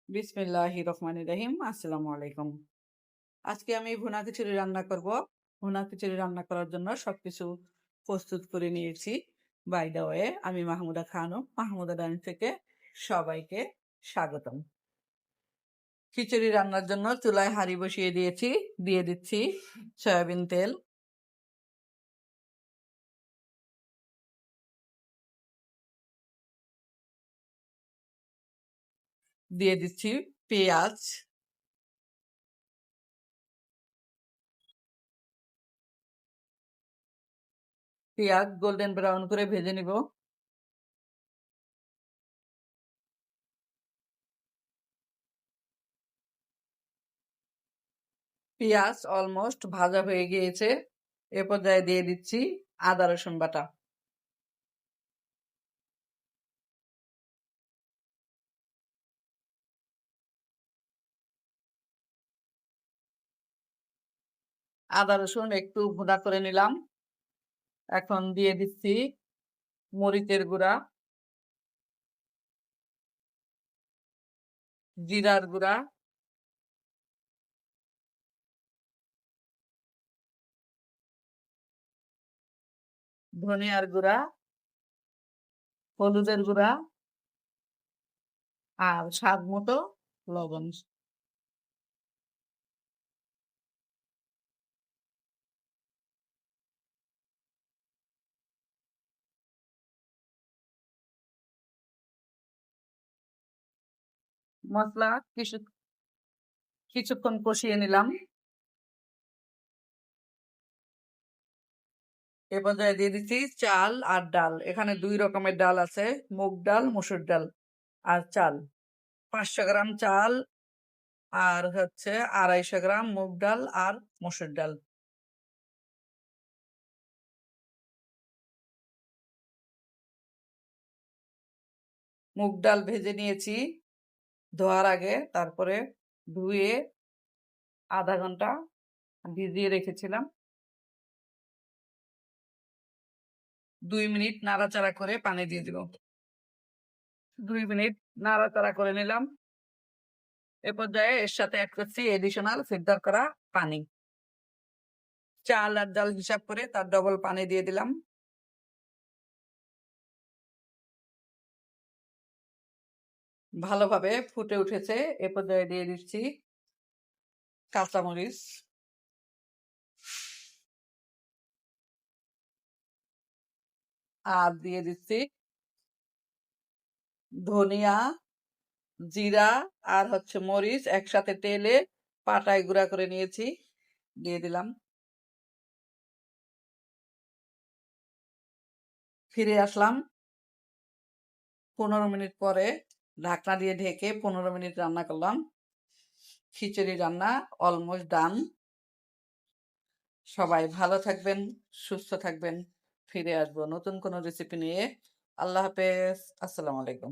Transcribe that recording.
বিসমিল্লাহির রহমানির রহিম। আসসালামু আলাইকুম। আজকে আমি ভুনা খিচুড়ি রান্না করব। ভুনা খিচুড়ি রান্না করার জন্য সবকিছু প্রস্তুত করে নিয়েছি। বাই দ্য ওয়ে, আমি মাহমুদা খানম, মাহমুদা ডাইন থেকে সবাইকে স্বাগতম। খিচুড়ি রান্নার জন্য চুলায় হাঁড়ি বসিয়ে দিয়েছি। দিয়ে দিচ্ছি সয়াবিন তেল, দিয়ে দিচ্ছি পেঁয়াজ, পেঁয়াজ গোল্ডেন ব্রাউন করে ভেজে নিব। পেঁয়াজ অলমোস্ট ভাজা হয়ে গিয়েছে। এ পর্যায়ে দিয়ে দিচ্ছি আদা রসুন বাটা। আদা রসুন একটু ভুনা করে নিলাম। এখন দিয়ে দিচ্ছি মরিচের গুঁড়া, জিরার গুঁড়া, ধনিয়ার গুঁড়া, হলুদের গুঁড়া আর স্বাদ মতো লবণ। মশলা কিছুক্ষণ কষিয়ে নিলাম। এ পর্যায়ে দিয়ে দিচ্ছি চাল আর ডাল। এখানে 2 রকমের ডাল আছে, মুগ ডাল, মসুর ডাল আর চাল। 500 গ্রাম চাল আর হচ্ছে 250 গ্রাম মুগ ডাল আর মসুর ডাল। মুগ ডাল ভেজে নিয়েছি ধোয়ার আগে, তারপরে ধুয়ে আধা ঘন্টা ভিজিয়ে রেখেছিলাম। 2 মিনিট নাড়াচাড়া করে পানি দিয়ে দিব। 2 মিনিট নাড়াচাড়া করে নিলাম। এ পর্যায়ে এর সাথে অ্যাড করছি এডিশনাল ফিল্টার করা পানি। চাল আর ডাল হিসাব করে তার ডবল পানি দিয়ে দিলাম। ভালোভাবে ফুটে উঠেছে। এ পর্যায়ে দিয়ে দিচ্ছি কাঁচামরিচ, আর দিয়ে দিচ্ছি ধনিয়া, জিরা আর হচ্ছে মরিচ একসাথে তেলে পাটায় গুঁড়া করে নিয়েছি, দিয়ে দিলাম। ফিরে আসলাম 15 মিনিট পরে। ঢাকনা দিয়ে ঢেকে 15 মিনিট রান্না করলাম। খিচুড়ি রান্না অলমোস্ট ডান। সবাই ভালো থাকবেন, সুস্থ থাকবেন। ফিরে আসবো নতুন কোনো রেসিপি নিয়ে। আল্লাহ হাফেজ। আসসালামু আলাইকুম।